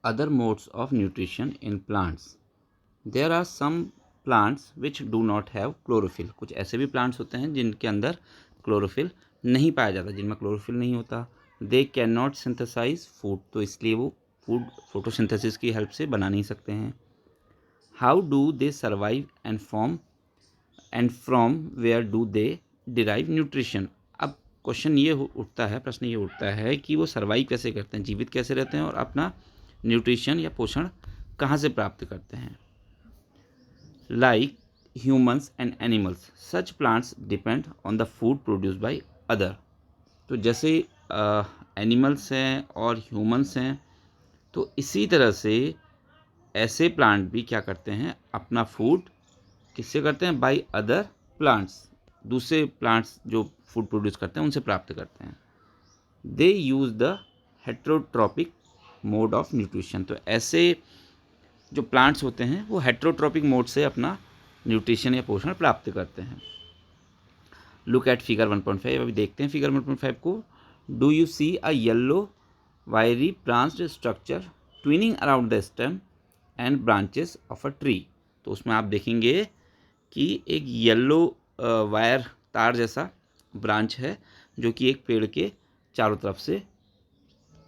other modes of nutrition in plants. There are some plants which do not have chlorophyll. कुछ ऐसे भी plants होते हैं जिनके अंदर chlorophyll नहीं पाया जाता, जिनमें chlorophyll नहीं होता. They cannot synthesize food, तो इसलिए वो फूड फोटोसिंथेसिस की हेल्प से बना नहीं सकते हैं. How do they survive and from where do they derive nutrition? अब क्वेश्चन ये उठता है, प्रश्न ये उठता है कि वो सर्वाइव कैसे करते हैं, जीवित कैसे रहते हैं और अपना न्यूट्रिशन या पोषण कहाँ से प्राप्त करते हैं. Like humans and animals, such plants depend on the food produced by other. तो जैसे एनिमल्स हैं और ह्यूमंस हैं, तो इसी तरह से ऐसे प्लांट भी क्या करते हैं, अपना फूड किससे करते हैं, बाय अदर प्लांट्स, दूसरे प्लांट्स जो फूड प्रोड्यूस करते हैं उनसे प्राप्त करते हैं. They use the heterotrophic mode of nutrition, तो ऐसे जो प्लांट्स होते हैं वो हेट्रोट्रॉपिक मोड से अपना न्यूट्रिशन या पोषण प्राप्त करते हैं. Look at figure 1.5. अभी देखते हैं फिगर 1.5 को. Do you see a yellow wiry branched structure twining around the stem and branches of a tree. तो उसमें आप देखेंगे कि एक येलो वायर तार जैसा ब्रांच है जो कि एक पेड़ के चारों तरफ से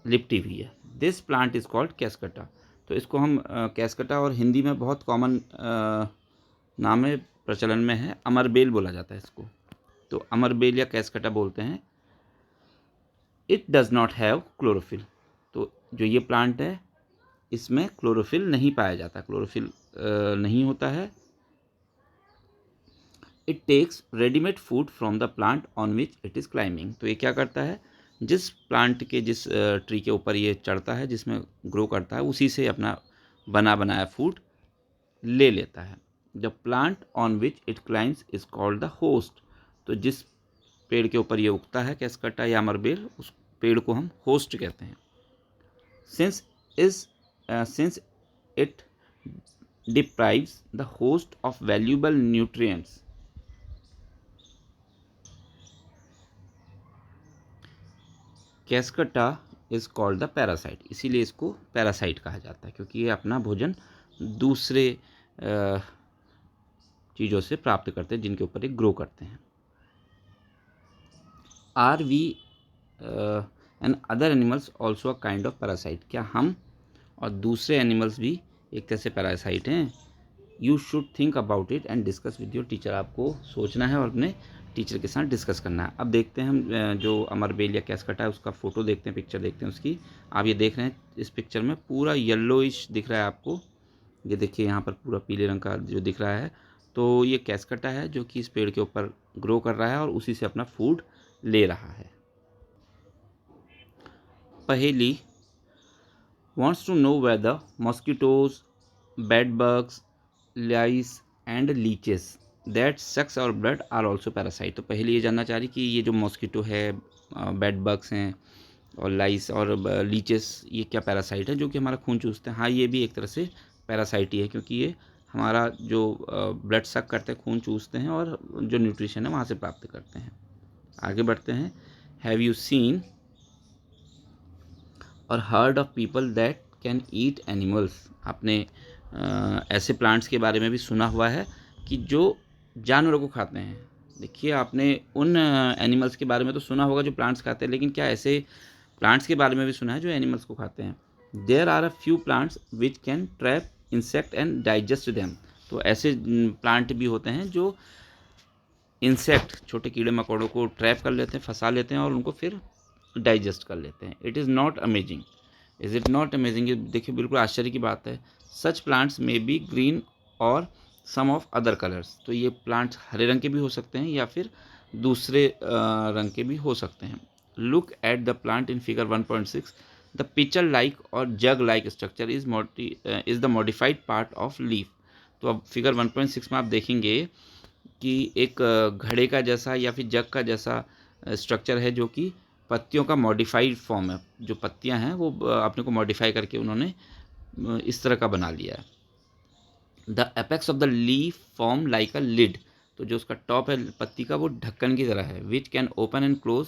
लिपटी हुई है. This plant is called Cuscuta. तो इसको हम कैस्कटा, और हिंदी में बहुत कॉमन नाम है, प्रचलन में है, अमरबेल बोला जाता है इसको. तो अमरबेल या कैस्कटा बोलते हैं. It does not have chlorophyll. तो जो ये प्लांट है इसमें क्लोरोफिल नहीं पाया जाता, क्लोरोफिल नहीं होता है. It takes readymade food from the plant on which it is climbing. तो ये क्या करता है, जिस प्लांट के, जिस ट्री के ऊपर ये चढ़ता है, जिसमें ग्रो करता है, उसी से अपना बना बनाया फूड ले लेता है. The plant on which it climbs is called the host. तो जिस पेड़ के ऊपर ये उगता है कैस्कटा या अमरबेल, उस पेड़ को हम होस्ट कहते हैं. Since it deprives the host of valuable nutrients, Cuscuta is called the parasite. इसीलिए इसको पैरासाइट कहा जाता है, क्योंकि ये अपना भोजन दूसरे चीज़ों से प्राप्त करते हैं जिनके ऊपर ये ग्रो करते हैं. Are we and other animals also a kind of parasite. क्या हम और दूसरे एनिमल्स भी एक तरह से पैरासाइट हैं? You should think about it and discuss with your teacher. आपको सोचना है और अपने टीचर के साथ डिस्कस करना है. अब देखते हैं हम जो अमरबेल या कैस्कटा है उसका फ़ोटो देखते हैं, पिक्चर देखते हैं उसकी. आप ये देख रहे हैं इस पिक्चर में पूरा येलोइश दिख रहा है आपको. ये देखिए यहाँ पर पूरा पीले रंग का जो दिख रहा है, तो ये कैस्कटा है जो कि इस पेड़ के ऊपर ग्रो कर रहा है और उसी से अपना फूड ले रहा है. पहेली. wants to know whether mosquitoes, bed bugs, lice and leeches that sucks our blood are also parasite. तो पहले ये जानना चाह रही कि ये जो मॉस्किटो है, बेड बग्स हैं और लाइस और लीचेस, ये क्या पैरासाइट है जो कि हमारा खून चूसते हैं? हाँ, ये भी एक तरह से पैरासाइट ही है, क्योंकि ये हमारा जो ब्लड सक करते हैं, खून चूसते हैं और जो न्यूट्रिशन है वहाँ से प्राप्त करते हैं. आगे बढ़ते हैं. हैव यू सीन और heard of people that can eat animals. आपने ऐसे प्लांट्स के बारे में भी सुना हुआ है कि जो जानवरों को खाते हैं. देखिए, आपने उन एनिमल्स के बारे में तो सुना होगा जो प्लांट्स खाते हैं, लेकिन क्या ऐसे प्लांट्स के बारे में भी सुना है जो एनिमल्स को खाते हैं? There are a few plants which can trap insect and digest them. तो ऐसे प्लांट भी होते हैं जो इंसेक्ट, छोटे कीड़े मकोड़ों को ट्रैप कर लेते हैं, फंसा लेते हैं और उनको फिर डाइजेस्ट कर लेते हैं. It is not amazing. Is it not amazing? ये देखिए बिल्कुल आश्चर्य की बात है. सच प्लांट्स मे बी ग्रीन और सम ऑफ अदर कलर्स. तो ये प्लांट्स हरे रंग के भी हो सकते हैं या फिर दूसरे रंग के भी हो सकते हैं. Look at the plant in figure 1.6. The pitcher like or jug like structure is the modified part of leaf. तो अब फिगर 1.6 में आप देखेंगे कि एक घड़े का जैसा या फिर जग का जैसा स्ट्रक्चर है जो कि पत्तियों का मॉडिफाइड फॉर्म है. जो पत्तियां हैं वो अपने को मॉडिफाई करके उन्होंने इस तरह का बना लिया है. The apex of the leaf form like a lid. तो जो उसका टॉप है पत्ती का वो ढक्कन की तरह है. Which can open and close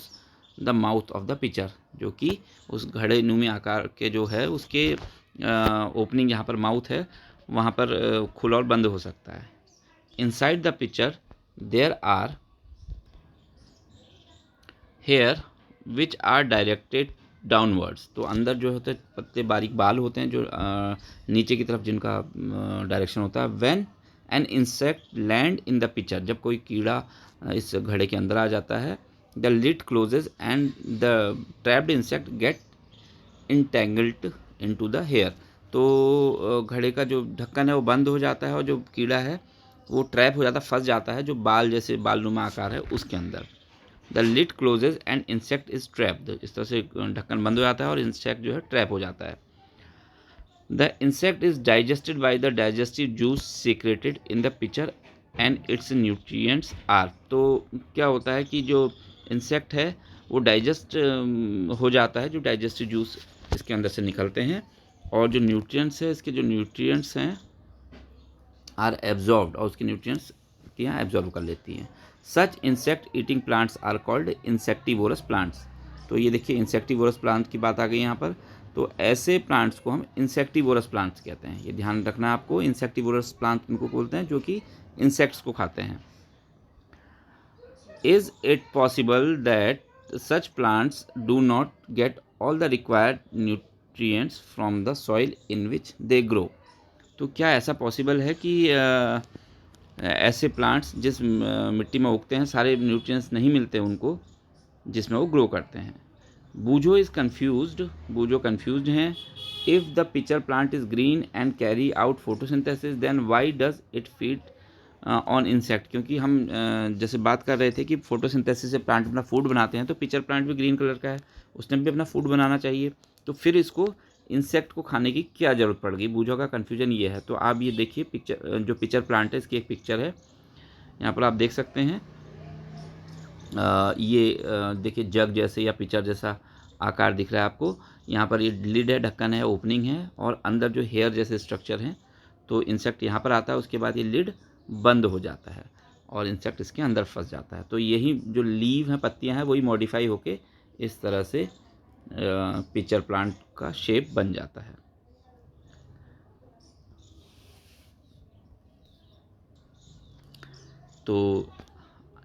the mouth of the pitcher. जो कि उस घड़े नुमी आकार के जो है उसके ओपनिंग यहाँ पर माउथ है वहाँ पर खुला और बंद हो सकता है। Inside the pitcher there are hair which are directed downwards. तो अंदर जो होते हैं पत्ते बारीक बाल होते हैं जो नीचे की तरफ जिनका डायरेक्शन होता है। When an insect land in the picture, जब कोई कीड़ा इस घड़े के अंदर आ जाता है, the lid closes and the trapped insect get entangled into the hair. तो घड़े का जो ढक्कन है वो बंद हो जाता है और जो कीड़ा है वो ट्रैप हो जाता है, फंस जाता है जो बाल जैसे बालनुमा आकार है उसके अंदर। The lid closes and insect is trapped. इस तरह से ढक्कन बंद हो जाता है और इंसेक्ट जो है ट्रैप हो जाता है। The insect is digested by the digestive juice secreted in the pitcher and its nutrients are. तो क्या होता है कि जो इंसेक्ट है वो डाइजेस्ट हो जाता है, जो डाइजेस्टिव जूस इसके अंदर से निकलते हैं, और जो न्यूट्रिएंट्स है इसके जो न्यूट्रिएंट्स हैं आर एब्जॉर्ब्ड, और उसके न्यूट्रिएंट्स यहाँ एब्जॉर्ब कर लेती हैं। Such insect eating plants are called insectivorous plants. तो ये देखिए इंसेक्टिवोरस प्लांट की बात आ गई यहाँ पर। तो ऐसे प्लांट्स को हम इंसेक्टिवोरस प्लांट्स कहते हैं। ये ध्यान रखना है आपको, इंसेक्टिवोरस प्लांट उनको बोलते हैं जो कि इंसेक्ट्स को खाते हैं। Is it possible that such plants do not get all the required nutrients from the soil in which they grow. तो क्या ऐसा पॉसिबल है कि ऐसे प्लांट्स जिस मिट्टी में उगते हैं सारे न्यूट्रिएंट्स नहीं मिलते उनको जिसमें वो ग्रो करते हैं। Boojho is confused, Boojho confused हैं। If the pitcher plant is green and carry out photosynthesis then why does it feed on insect. क्योंकि हम जैसे बात कर रहे थे कि फोटोसिंथेसिस से प्लांट अपना फूड बनाते हैं, तो पिक्चर प्लांट भी ग्रीन कलर का है, उसने भी अपना फूड बनाना चाहिए, तो फिर इसको इंसेक्ट को खाने की क्या ज़रूरत पड़ गई। बूझो का कन्फ्यूजन ये है। तो आप ये देखिए पिक्चर, जो पिक्चर प्लांट है इसकी एक पिक्चर है यहाँ पर आप देख सकते हैं। ये देखिए जग जैसे या पिक्चर जैसा आकार दिख रहा है आपको। यहाँ पर ये लिड है, ढक्कन है, ओपनिंग है, और अंदर जो हेयर जैसे स्ट्रक्चर हैं। तो इंसेक्ट यहाँ पर आता है, उसके बाद ये लिड बंद हो जाता है और इंसेक्ट इसके अंदर फंस जाता है। तो यही जो लीव हैं, पत्तियाँ हैं, वही मॉडिफाई होके इस तरह से पिक्चर प्लांट का शेप बन जाता है। तो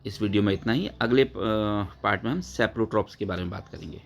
इस वीडियो में इतना ही। अगले पार्ट में हम सेप्रोट्रॉप्स के बारे में बात करेंगे।